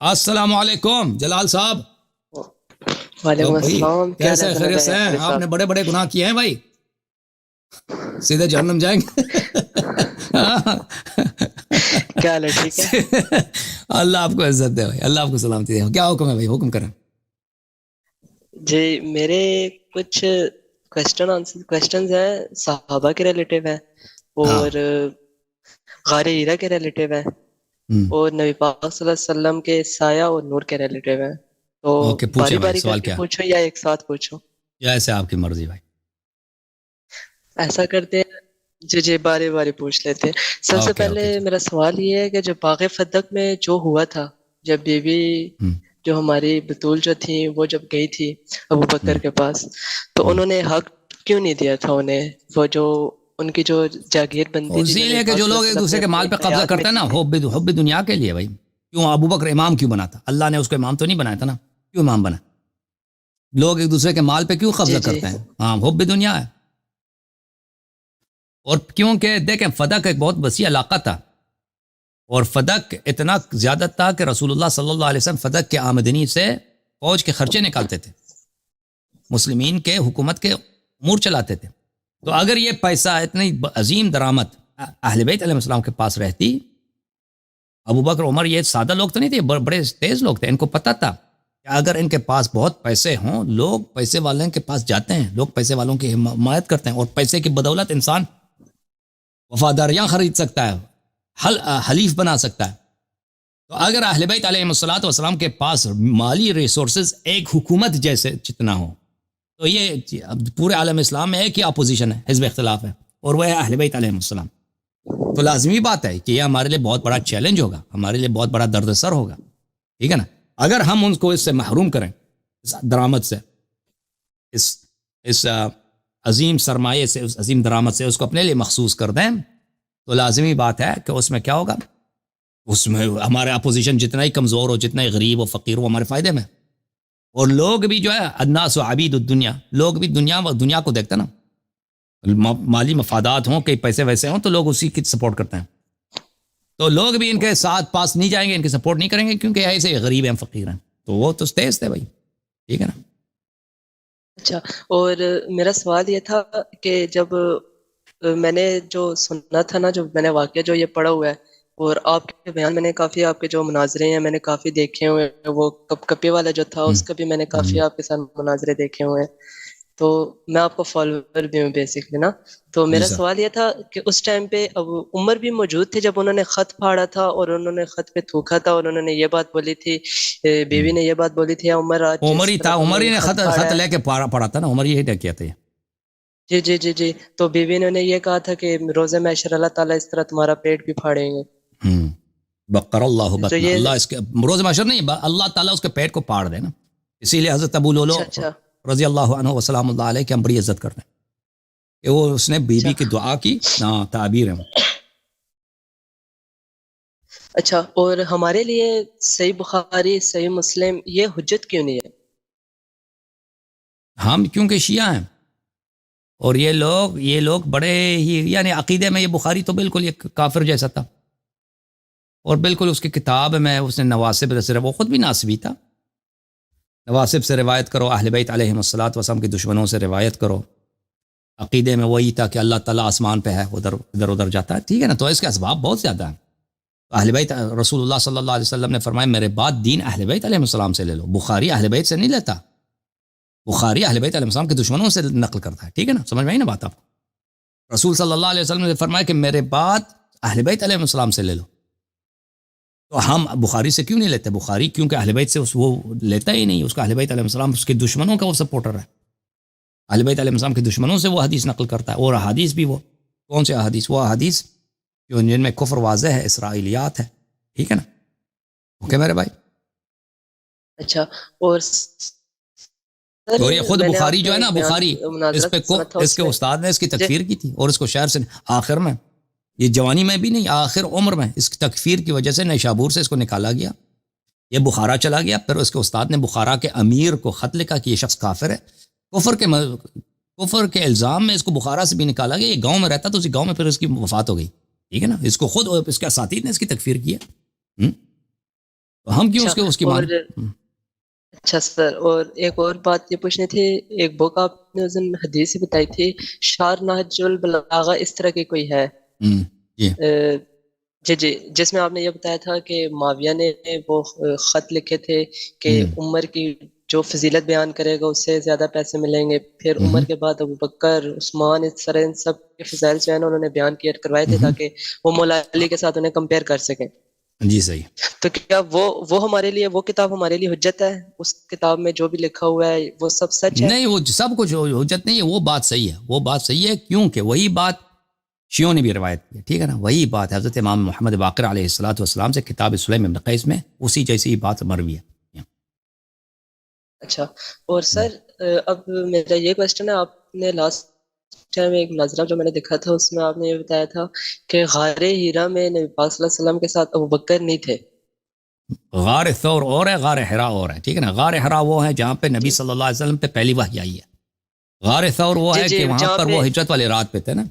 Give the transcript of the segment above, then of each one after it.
السلام علیکم جلال صاحب. وعلیکم بھائی السلام. کیا کیسے خیریت سے ہیں؟ آپ نے بڑے بڑے گناہ کیے ہیں بھائی, سیدھے جہنم جائیں گے. کیا حال ہے؟ ٹھیک ہے. اللہ آپ کو عزت دے بھائی, اللہ آپ کو سلامتی دے. کیا حکم ہے بھائی, حکم کریں. جی میرے کچھ کوشچنز ہیں صحابہ کے ریلیٹیو ہیں ہاں اور غار ہیرا کے ریلیٹیو ہیں اور نبی پاک صلی اللہ علیہ وسلم کے سایہ اور نور کے ریلیٹیو ہیں. تو اوکے پوچھیں باری بھائی, باری کر سوال کے کیا, پوچھو یا ایک ساتھ پوچھو؟ جیسے آپ کی مرضی بھائی. ایسا کرتے ہیں, جی باری باری پوچھ لیتے ہیں. سب سے اوکے پہلے اوکے میرا سوال یہ ہے کہ جو باغ فتق میں جو ہوا تھا, جب بیوی جو ہماری بطول جو تھی وہ جب گئی تھی ابو بکر کے پاس, تو انہوں نے حق کیوں نہیں دیا تھا انہیں؟ وہ جو ان کی جو جاگیر بنتی تھی اسی جو نبی لیے کہ پاک جو صلی لوگ اللہ ایک علیہ وسلم دوسرے نے کے مال اپنی پہ قبضہ حیات میں کرتے ہیں نا, دی تھی. حب دنیا کے لیے بھائی. کیوں ابو بکر امام کیوں بنا تھا؟ اللہ نے اس کو امام تو نہیں بنایا تھا نا, کیوں امام بنا؟ لوگ ایک دوسرے کے مال پہ کیوں قبضہ جی جی کرتے ہیں؟ ہاں حب دنیا ہے. اور کیونکہ دیکھیں فدق ایک بہت وسیع علاقہ تھا, اور فدق اتنا زیادہ تھا کہ رسول اللہ صلی اللہ علیہ وسلم فدق کے آمدنی سے فوج کے خرچے نکالتے تھے, مسلمین کے حکومت کے امور چلاتے تھے. تو اگر یہ پیسہ اتنی عظیم درآمد اہل بیت علیہ السلام کے پاس رہتی, ابو بکر عمر یہ سادہ لوگ تو نہیں تھے, بڑے تیز لوگ تھے. ان کو پتہ تھا کہ اگر ان کے پاس بہت پیسے ہوں, لوگ پیسے والوں کے پاس جاتے ہیں, لوگ پیسے والوں کی حمایت کرتے ہیں, اور پیسے کی بدولت انسان وفاداریاں خرید سکتا ہے, حلیف بنا سکتا ہے. تو اگر اہل بیت علیہ السلام کے پاس مالی ریسورسز ایک حکومت جیسے جتنا ہو, تو یہ پورے عالم اسلام میں ایک ہی اپوزیشن ہے, حزب اختلاف ہے, اور وہ ہے اہل بیت علیہ السلام. تو لازمی بات ہے کہ یہ ہمارے لیے بہت بڑا چیلنج ہوگا, ہمارے لیے بہت بڑا درد سر ہوگا, ٹھیک ہے نا. اگر ہم ان کو اس سے محروم کریں, اس درآمد سے, اس عظیم سرمایے سے, اس عظیم درآمد سے اس کو اپنے لیے مخصوص کر دیں, تو لازمی بات ہے کہ اس میں کیا ہوگا, اس میں ہمارے اپوزیشن جتنا ہی کمزور ہو, جتنا ہی غریب و فقیر ہو, ہمارے فائدے میں. اور لوگ بھی جو ہے الناس و عبید الدنیا, لوگ بھی دنیا کو دیکھتے نا, مالی مفادات ہوں, کئی پیسے ویسے ہوں, تو لوگ اسی کی سپورٹ کرتے ہیں. تو لوگ بھی ان کے ساتھ پاس نہیں جائیں گے, ان کی سپورٹ نہیں کریں گے, کیونکہ ایسے غریب ہیں, فقیر ہیں. تو وہ تو تیز تھے بھائی, ٹھیک ہے نا. اچھا, اور میرا سوال یہ تھا کہ جب میں نے جو سنا تھا نا, جو میں نے واقعہ جو یہ پڑھا ہوا ہے, اور آپ کے بیان میں نے کافی, آپ کے جو مناظرے ہیں میں نے کافی دیکھے ہوئے ہیں, وہ کپ کپی والا جو تھا اس کا بھی میں نے کافی آپ کے ساتھ مناظرے دیکھے ہوئے ہیں, تو میں آپ کو فالوور بھی ہوں بیسکلی نا. تو جی میرا سر, سوال یہ تھا کہ اس ٹائم پہ اب عمر بھی موجود تھے جب انہوں نے خط پھاڑا تھا, اور انہوں نے خط پہ تھوکا تھا, اور انہوں نے یہ بات بولی تھی, بیوی نے یہ بات بولی تھی, یا عمر آج عمر جس ہی طرح تھا, تم عمر نے ہی یہ نے خط پھاڑا خط ہے؟ لے کے پڑھا تھا نا, عمر ہی کیا تھا. جی جی جی جی, تو بیوی نے انہیں یہ کہا تھا کہ روز محشر اللہ تعالیٰ اس طرح تمہارا پیٹ بھی پھاڑیں گے. بقر اللہ تو بطن, یہ اللہ اس کے روز محشر نہیں, اللہ تعالیٰ اس کے پیٹ کو پاڑ دے نا. اسی لیے حضرت ابو لولو اچھا اچھا رضی اللہ عنہ وسلام اللہ علیہ کی ہم بڑی عزت کرتے ہیں, کہ وہ اس نے بی اچھا بی کی دعا کی تعبیر ہے. اچھا, اور ہمارے لیے صحیح بخاری, صحیح مسلم یہ حجت کیوں نہیں ہے؟ ہم کیونکہ شیعہ ہیں, اور یہ لوگ بڑے ہی, یعنی عقیدے میں یہ بخاری تو بالکل یہ کافر جیسا تھا, اور بالکل اس کی کتاب میں اس نے نواسب, صرف وہ خود بھی ناسبی تھا, نواسب سے روایت کرو, اہل بیت علیہ السلام کے دشمنوں سے روایت کرو. عقیدے میں وہی تھا کہ اللہ تعالیٰ آسمان پہ ہے, ادھر جاتا ہے, ٹھیک ہے نا. تو اس کے اسباب بہت زیادہ ہیں. اہل بیت, رسول اللہ صلی اللہ علیہ وسلم نے فرمایا میرے بعد دین اہل بیت علیہ السلام سے لے لو. بخاری اہل بیت سے نہیں لیتا, بخاری اہل بیت علیہ السلام کے دشمنوں سے نقل کرتا ہے, ٹھیک ہے نا, سمجھ میں آئی نا بات آپ کو. رسول صلی اللہ علیہ وسلم نے فرمایا کہ میرے بعد اہل بیت علیہ السلام سے لے لو. تو ہم بخاری سے کیوں نہیں لیتے؟ بخاری کیونکہ اہل بیت سے وہ لیتا ہی نہیں, اس کا اہل بیت علیہ السلام اس کے دشمنوں کا وہ سپورٹر ہے, اہل بیت علیہ السلام کے دشمنوں سے وہ حدیث نقل کرتا ہے. اور احادیث بھی وہ کون سے احادیث؟ وہ احادیث جن میں کفر واضح ہے, اسرائیلیات ہے, ٹھیک ہے نا. اوکے میرے بھائی. اچھا, اور اور یہ خود میں نے بخاری آپ کا جو ہے نا, ایک بیان بخاری مناظرہ سنا تھا, اس اس کے میں استاد نے اس کی جی تکفیر کی تھی, اور اس کو شہر سے آخر میں, یہ جوانی میں بھی نہیں, آخر عمر میں اس کی تکفیر کی وجہ سے نیشابور سے اس کو نکالا گیا, یہ بخارا چلا گیا. پھر اس کے استاد نے بخارا کے امیر کو خط لکھا کہ یہ شخص کافر ہے, کفر کے الزام میں اس کو بخارا سے بھی نکالا گیا. یہ گاؤں میں رہتا تو اسی گاؤں میں پھر اس کی وفات ہو گئی, ٹھیک ہے نا. اس کو خود اس کے اساتید نے اس کی تکفیر کی ہے. تو ہم کیوں اس کی اور مان. اچھا سر، اور ایک اور بات یہ پوچھنی تھی، ایک بک آپ نے اس دن حدیث ہی بتائی تھی، شار نہج البلاغہ اس طرح کی کوئی ہے، جی جی جی، جس میں آپ نے یہ بتایا تھا کہ معاویہ نے وہ خط لکھے تھے کہ عمر کی جو فضیلت بیان کرے گا اس سے زیادہ پیسے ملیں گے، پھر عمر کے بعد ابو بکر، عثمان، اس طرح ان سب کے فضائل جو ہے نا انہوں نے بیان کیے کروائے تھے تاکہ وہ مولا علی کے ساتھ انہیں کمپیئر کر سکیں. جی صحیح. تو کیا وہ ہمارے لیے، وہ کتاب ہمارے لیے حجت ہے؟ اس کتاب میں جو بھی لکھا ہوا ہے وہ سب سچ ہے؟ نہیں، وہ سب کچھ حجت نہیں ہے، وہ بات صحیح ہے، وہ بات صحیح ہے، کیونکہ وہی بات شیعوں نے بھی روایت کی ہے، ٹھیک ہے نا. وہی بات ہے حضرت امام محمد باقر علیہ السلام سے کتاب سلیم ابن قیس میں اسی جیسی ہی بات مروی ہے. اچھا، اور سر اب میرا یہ کوشچن ہے، آپ نے لاسٹ ٹائم ایک نظرہ جو میں نے دیکھا تھا اس میں آپ نے یہ بتایا تھا کہ غار ہیرا میں نبی پاک صلی اللہ علیہ وسلم کے ساتھ ابو بکر نہیں تھے. غار ثور اور ہے، غار حرا اور ہے، ٹھیک ہے نا. غار حرا وہ ہے جہاں پہ نبی صلی اللہ علیہ وسلم پہ پہلی وحی آئی ہے. غار ثور وہ جی ہے جی، کہ وہاں جہاں پر پہ وہ ہجرت والے رات پہ تھے نا.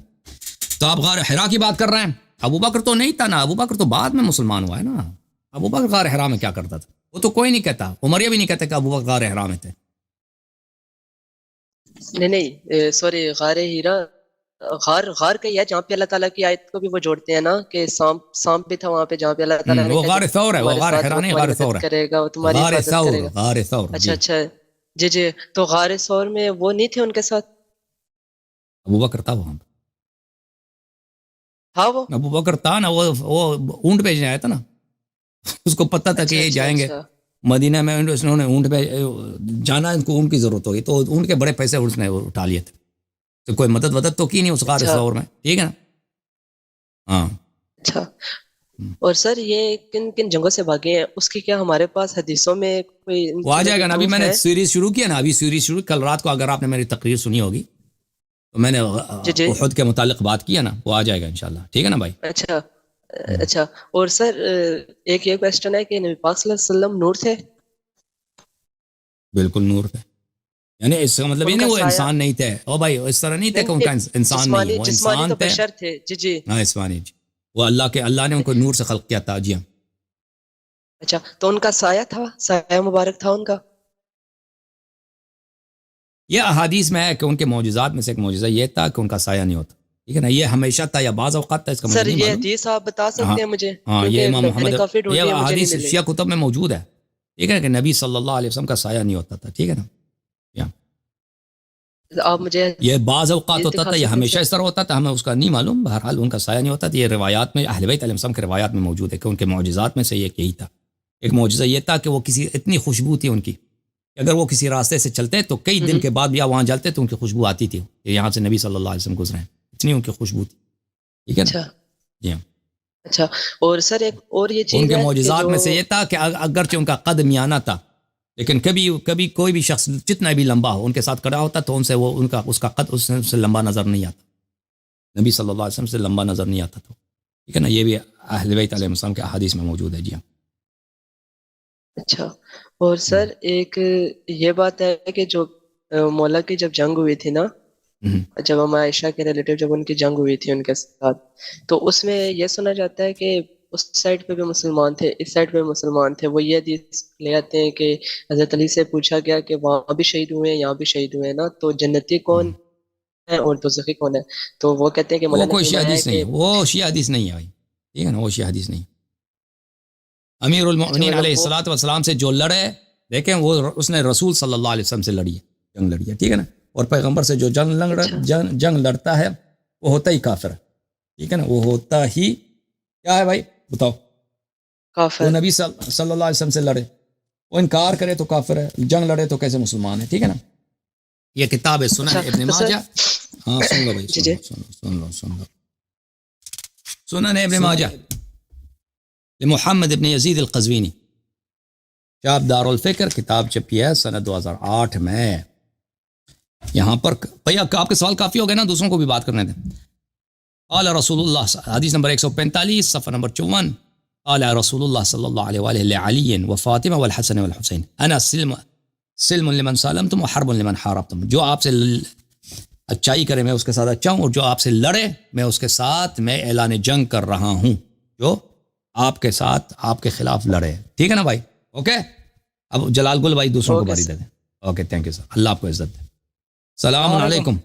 تو آپ غار حرا کی بات کر رہے ہیں. ابو بکر تو نہیں تھا نا، ابو بکر تو بعد میں مسلمان ہوا ہے نا. ابو بکر غار حرا میں کیا کرتا تھا؟ وہ تو کوئی نہیں کہتا، عمریہ بھی نہیں کہتے کہ ابو بکر غار حرا میں تھے. نہیں سوری، غار ہیرا غار کا ہی ہے جہاں پہ اللہ تعالیٰ کی آیت کو بھی وہ جوڑتے ہیں نا کہ سانپ بھی تھا وہاں پہ جہاں پہ اللہ تعالیٰ نے وہ کہا غار جب ثور ہے، وہ تمہارے غار ساتھ حرا وہ نہیں، تمہاری غار مدد ثور ہے. کرے گا، وہ تمہاری غار حفاظت ثور، کرے گا. غار ثور. اچھا جی اچھا، جی جی، تو غار ثور میں وہ نہیں تھے ان کے ساتھ؟ ابو بکر تھا وہاں. ہاں وہ ابو بکر تھا نا، وہ اونٹ پہ آیا تھا نا. اس کو پتہ تھا کہ اچھا یہ اچھا جائیں گے اچھا مدینہ میں، انہوں نے اونٹ پہ جانا، ان کو اونٹ کی ضرورت ہوگی تو اونٹ کے بڑے پیسے اس نے اٹھا لیے تھے. تو کوئی مدد تو کی نہیں اس غار اچھا ثور میں، ٹھیک ہے نا. ہاں. اچھا. اور سر یہ کن کن جنگوں سے بھاگے ہیں، اس کی کیا ہمارے پاس حدیثوں میں کوئی ان وہ آ چیزوں جائے کی گا نا. ابھی پروف میں نے ہے؟ سیریز شروع کیا نا، ابھی سیریز شروع کل رات کو، اگر آپ نے میری تقریر سنی ہوگی تو میں نے جی جی، احد کے متعلق بات کیا نا، وہ آ جائے گا انشاءاللہ، ٹھیک ہے نا بھائی. اچھا اچھا. اور سر ایک یہ کوشچن ہے کہ نبی پاک صلی اللہ علیہ وسلم نور تھے؟ بالکل نور تھے، یعنی اس کا مطلب یہ ان نہیں کا وہ سایہ، انسان نہیں تھے. او بھائی اس طرح نہیں تھے کہ ان کا انسان نہیں ہے، وہ جسمانی انسان تو تھے. بشر تھے. جی جی. ہاں اسمانی جی، وہ اللہ نے ان کو نور سے خلق کیا تھا. جی ہاں. اچھا، تو ان کا سایہ تھا، سایہ مبارک تھا ان کا؟ یہ احادیث میں ہے کہ ان کے معجزات میں سے ایک معجزہ یہ تھا کہ ان کا سایہ نہیں ہوتا، ٹھیک ہے نا. یہ ہمیشہ تھا یا بعض اوقات تھا، اس کا مجھے سر نہیں یہ معلوم. حدیث آپ بتا ہاں سکتے ہیں مجھے؟ ہاں، یہ کیونکہ امام میں نے محمد، کافی ڈھونڈ یہ لیا، مجھے نہیں احادیث ملی. شیعہ کتب میں موجود ہے، ٹھیک ہے، کہ نبی صلی اللہ علیہ وسلم کا سایہ نہیں ہوتا تھا، ٹھیک ہے نا. آپ مجھے یہ بعض اوقات حدیث ہوتا دکھا تھا، یہ سکتے ہیں ہمیشہ سر؟ اس طرح ہوتا تھا، ہمیں اس کا نہیں معلوم. بہرحال ان کا سایہ نہیں ہوتا تھا. یہ روایات میں اہل بیت علیہ السلام کے روایات میں موجود ہے کہ ان کے معجزات میں سے ایک یہی تھا. ایک معجزہ یہ تھا کہ وہ کسی اتنی خوشبو تھی ان کی کہ اگر وہ کسی راستے سے چلتے تو کئی دن کے بعد بھی وہاں جلتے تو ان کی خوشبو آتی تھی کہ یہاں سے نبی صلی اللہ علیہ وسلم گزرے ہیں، اتنی ان کی خوشبو تھی، ٹھیک ہے نا. اچھا جی ہاں. اچھا. اور سر ایک اور یہ ان چیز کے ہے کہ معجزات جو میں سے یہ تھا کہ اگرچہ ان کا قد میانہ تھا لیکن کبھی کوئی بھی شخص جتنا بھی لمبا ہو ان کے ساتھ کھڑا ہوتا تو ان سے وہ اس کا قد اس سے لمبا نظر نہیں آتا. نبی صلی اللہ علیہ وسلم سے لمبا نظر نہیں آتا تھا، ٹھیک ہے نا. یہ بھی اہل بیت علیہ السلام کے احادیث میں موجود ہے. جی ہاں. اچھا. اور سر ایک یہ بات ہے کہ جو مولا کی جب جنگ ہوئی تھی نا، جب ہم عائشہ کے ریلیٹیو جب ان کی جنگ ہوئی تھی ان کے ساتھ، تو اس میں یہ سنا جاتا ہے کہ اس سائڈ پہ بھی مسلمان تھے، اس سائڈ پہ بھی مسلمان تھے. وہ یہ حدیث لے آتے ہیں کہ حضرت علی سے پوچھا گیا کہ وہاں بھی شہید ہوئے ہیں، یہاں بھی شہید ہوئے ہیں نا، تو جنتی کون ہے اور دوزخی کون ہے؟ تو وہ کہتے ہیں کہ مولا وہ نے کوئی شیعہ فرمایا ہے حدیث نہیں کہ ہے، وہ شیعہ حدیث نہیں ہے بھائی، ٹھیک ہے نا. وہ شیعہ حدیث نہیں. امیر اچھا المؤمنین علیہ مطلب وہ الصلوۃ والسلام سے جو لڑے، دیکھیں وہ اس نے رسول صلی اللہ علیہ وسلم سے لڑی ہے، جنگ لڑی ہے، ٹھیک ہے نا. اور پیغمبر سے جو اچھا جنگ لڑتا ہے وہ ہوتا ہی کافر ہے، ٹھیک ہے نا. وہ ہوتا ہی کیا ہے بھائی بتاؤ؟ جو کافر. نبی صلی اللہ علیہ وسلم سے لڑے، وہ انکار کرے تو کافر ہے، جنگ لڑے تو کیسے مسلمان ہے، ٹھیک ہے نا. یہ کتاب ہے سنن اچھا ابن تو سر، ماجہ. ہاں سن لو بھائی، جی سن جی، لو سنن ابن ماجہ محمد ابن یزید القزوینی، چاپ دار الفکر، کتاب چھپی ہے سنہ 2008 میں. یہاں پر آپ کے سوال کافی ہو گئے نا، دوسروں کو بھی بات کرنے دیں. قال رسول اللہ، حدیث نمبر 145 صفحہ نمبر 54. قال رسول اللہ صلی اللہ علیہ وآلہ لعلی وفاطمہ والحسن والحسین انا سلم لمن سالمتم وحرب لمن حاربتم. جو آپ سے اچائی کرے میں اس کے ساتھ اچھا ہوں، اور جو آپ سے لڑے میں اس کے ساتھ اعلان جنگ کر رہا ہوں، جو آپ کے ساتھ آپ کے خلاف لڑے، ٹھیک ہے نا بھائی. اوکے اب جلال گل بھائی دوسروں کو اوکے باری سر۔ دے دیں. اوکے تھینک یو سر, اللہ آپ کو عزت دے. السلام السلام علیکم. علیکم,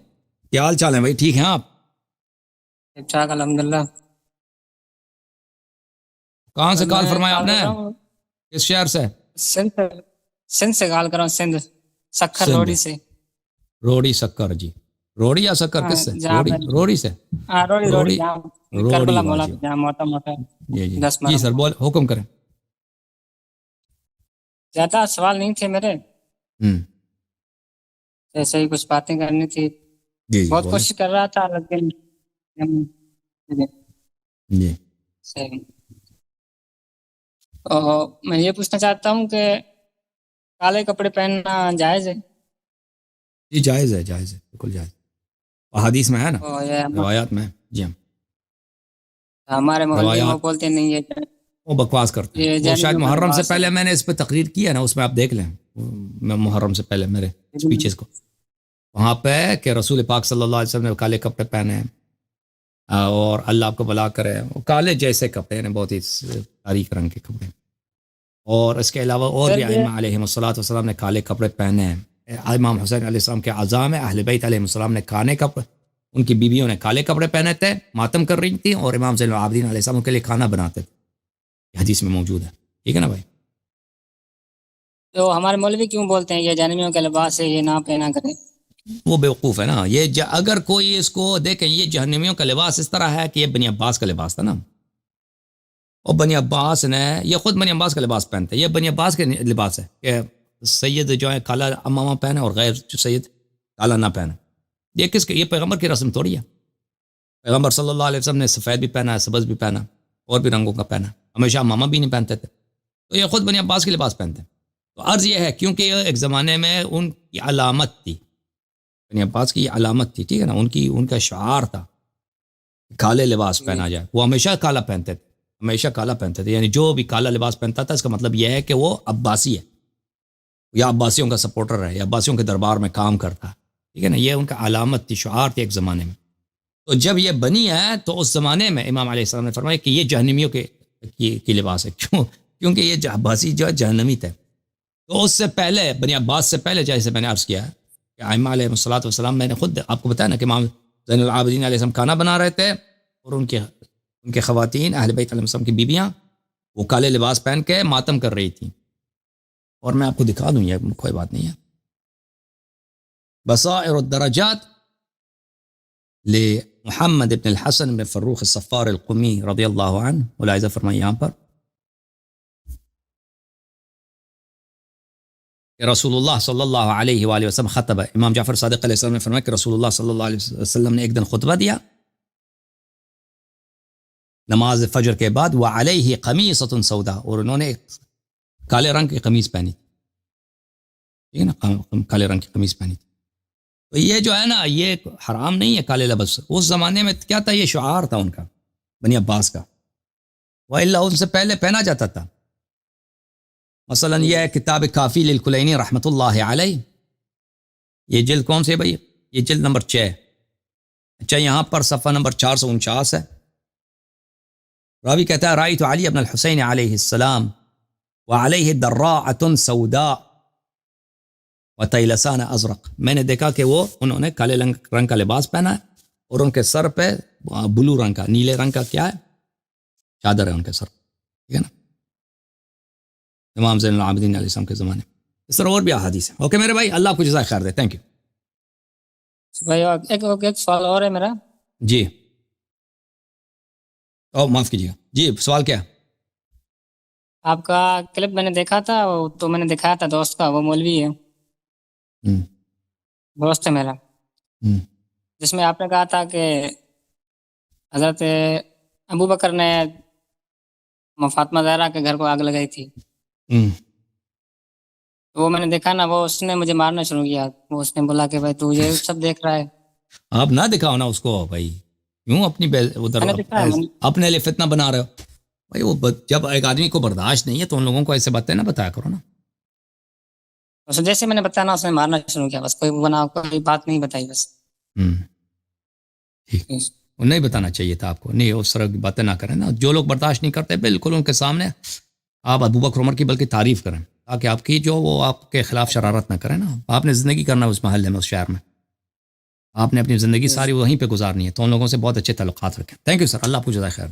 کیا حال چال ہے بھائی, ٹھیک ہیں آپ؟ ٹھیک ٹھاک الحمد للہ. کہاں سے کال میں فرمایا آپ کال نے, کر رہا ہوں کس شہر سے؟ سندھ سے کال کر رہا ہوں. سندھ سکھر سندھ. روڈی سے. روڑی سکر, جی روڑی یا سکر, ہاں کس سے؟ جہاں روڑی, پہ روڑی سے. ہاں روڈی روڑی, جہاں روڑی کربلا مولا واجی, جہاں موٹا موٹا جی جی 10 جی مرم. سر, بول حکم کریں. زیادہ سوال نہیں تھے میرے, ہوں, ایسے ہی کچھ باتیں کرنی تھی. جی جی بہت بولیں. کوشش کر رہا تھا لیکن جی صحیح. تو میں یہ پوچھنا چاہتا ہوں کہ کالے کپڑے پہننا جائز ہے؟ جی جائز ہے, جائز ہے, بالکل جائز. احادیث میں ہے نا, تو یہ روایات میں. جی ہم ہمارے مولوی وہ روایات بولتے نہیں ہے وہ بکواس کرتے ہیں. یہ وہ شاید جانبیوں کا محرم سے لباس پہلے ہے. میں نے اس پہ تقریر کی ہے نا, اس میں آپ دیکھ لیں, میں محرم سے پہلے میرے سپیچز کو, وہاں پہ کہ رسول پاک صلی اللہ علیہ وسلم نے کالے کپڑے پہنے ہیں اور اللہ آپ کو بلا کرے. وہ کالے جیسے کپڑے ہیں, بہت ہی تاریک رنگ کے کپڑے, اور اس کے علاوہ اور بھی پھر یہ ائمہ علیہم الصلوۃ والسلام نے کالے کپڑے پہنے ہیں. امام حسین علیہ السلام کے اعزاء میں اہل بیت علیہ السلام نے کالے کپڑے, ان کی بیویوں نے کالے کپڑے پہنے تھے, ماتم کر رہی تھیں, اور امام زین العابدین علیہ السلام کے لیے کھانا بناتے تھے. یہ حدیث میں موجود ہے, ٹھیک ہے نا بھائی. تو ہمارے مولوی کیوں بولتے ہیں یہ جانبیوں کا لباس ہے, یہ نہ پہنا کرے؟ وہ بیوقوف ہے نا. یہ اگر کوئی اس کو دیکھیں, یہ جہنمیوں کا لباس اس طرح ہے کہ یہ بنی عباس کا لباس تھا نا, اور بنی عباس نے, یہ خود بنی عباس کا لباس پہنتے, یہ بنی عباس کے لباس ہے کہ سید جو ہے کالا امامہ پہنے اور غیر جو سید کالا نہ پہنے. یہ کس کے, یہ پیغمبر کی رسم تھوڑی ہے. پیغمبر صلی اللہ علیہ وسلم نے سفید بھی پہنا ہے, سبز بھی پہنا, اور بھی رنگوں کا پہنا, ہمیشہ امامہ بھی نہیں پہنتے تھے. تو یہ خود بنی عباس کے لباس پہنتے ہیں. تو عرض یہ ہے کیونکہ یہ ایک زمانے میں ان کی علامت تھی, بنی عباس کی یہ علامت تھی, ٹھیک ہے نا, ان کا شعار تھا کالے لباس پہنا جائے. وہ ہمیشہ کالا پہنتے تھے, ہمیشہ کالا پہنتے تھے. یعنی جو بھی کالا لباس پہنتا تھا اس کا مطلب یہ ہے کہ وہ عباسی ہے, یا عباسیوں کا سپورٹر ہے, یا عباسیوں کے دربار میں کام کرتا ہے, ٹھیک ہے نا. یہ ان کا علامت تھی, شعار تھی ایک زمانے میں. تو جب یہ بنی ہے تو اس زمانے میں امام علیہ السلام نے فرمایا کہ یہ جہنمیوں کی لباس ہے. کیونکہ یہ عباسی جو ہے جہنمی تھے. تو اس سے پہلے, بنی عباس سے پہلے, جیسے میں نے عرض کیا کہ ائمہ علیہ الصلوۃ والسلام, میں نے خود آپ کو بتایا نا کہ امام زین العابدین علیہ السلام کھانا بنا رہے تھے, اور ان کے خواتین اہل بیت علیہ السلام کی بیویاں وہ کالے لباس پہن کے ماتم کر رہی تھیں. اور میں آپ کو دکھا دوں, یہ کوئی بات نہیں ہے. بصائر الدرجات لمحمد بن الحسن بن فروخ الصفار القمی رضی اللہ عنہ, ملاحظہ فرمائیے یہاں پر کہ رسول اللہ صلی اللہ علیہ وآلہ وسلم خطب. امام جعفر صادق علیہ السلام نے فرمایا کہ رسول اللہ صلی اللہ علیہ وسلم نے ایک دن خطبہ دیا نماز فجر کے بعد, وعلیہ قمیصۃ سودا, اور انہوں نے ایک کالے رنگ کی قمیص پہنی تھی, ٹھیک ہے نا, کالے رنگ کی قمیص پہنی تھی. تو یہ جو ہے نا, یہ حرام نہیں ہے کالے لباس. اس زمانے میں کیا تھا, یہ شعار تھا ان کا, بنی عباس کا, وَإِلَّا ان سے پہلے پہنا جاتا تھا. مثلا یہ ہے کتاب کافی للکلینی رحمۃ اللہ علیہ, یہ جلد کون سے بھائی, یہ جلد نمبر 6. اچھا, یہاں پر صفحہ نمبر 449 ہے. راوی کہتا ہے رأیت علی ابن الحسین علیہ السلام وعلیہ دراعۃ سوداء وطیلسان ازرق. میں نے دیکھا کہ انہوں نے کالے رنگ کا لباس پہنا ہے, اور ان کے سر پہ بلو رنگ کا, نیلے رنگ کا کیا ہے, چادر ہے ان کے سر, ٹھیک ہے نا, امام زین العابدین علیہ السلام کے زمانے میں. اس طرح اور بھی احادیث ہیں. اوکے میرے بھائی, اللہ آپ کو جزائے خیر دے, تھینک یو. بھائی ایک سوال اور ہے میرا. جی, معاف کیجیے گا جی, سوال کیا؟ آپ کا کلپ میں نے دیکھا تھا, تو میں نے دکھایا تھا دوست کا, وہ مولوی ہے, دوست ہے میرا, جس میں آپ نے کہا تھا کہ حضرت ابو بکر نے فاطمہ زہرا کے گھر کو آگ لگائی تھی. وہ میں نے دیکھا نا, وہ اس نے مجھے مارنا شروع کیا. وہ اس نے بولا کہ بھائی تو یہ سب دیکھ رہا ہے. آپ نہ دکھاؤ نا اس کو بھائی, کیوں اپنی ادھر میں نے دکھایا, اپنے لیے فتنہ بنا رہے ہو بھائی. وہ جب ایک آدمی کو برداشت نہیں ہے تو ان لوگوں کو ایسے باتیں نہ بتایا کرو نا. جیسے میں نے بتایا نا, اس نے مارنا شروع کیا, بس کوئی بات نہیں بتائی بس. ٹھیک, نہیں بتانا چاہیے تھا آپ کو, نہیں اس طرح کی باتیں نہ کریں نا. جو لوگ برداشت نہیں کرتے بالکل ان کے سامنے آپ ابو بکر عمر کی بلکہ تعریف کریں، تاکہ آپ کی جو وہ آپ کے خلاف شرارت نہ کریں نا. آپ نے زندگی کرنا ہے اس محلے میں، اس شہر میں، آپ نے اپنی زندگی ساری وہیں پہ گزارنی ہے، تو ان لوگوں سے بہت اچھے تعلقات رکھیں. تھینک یو سر، اللہ آپ کو جزائے خیر.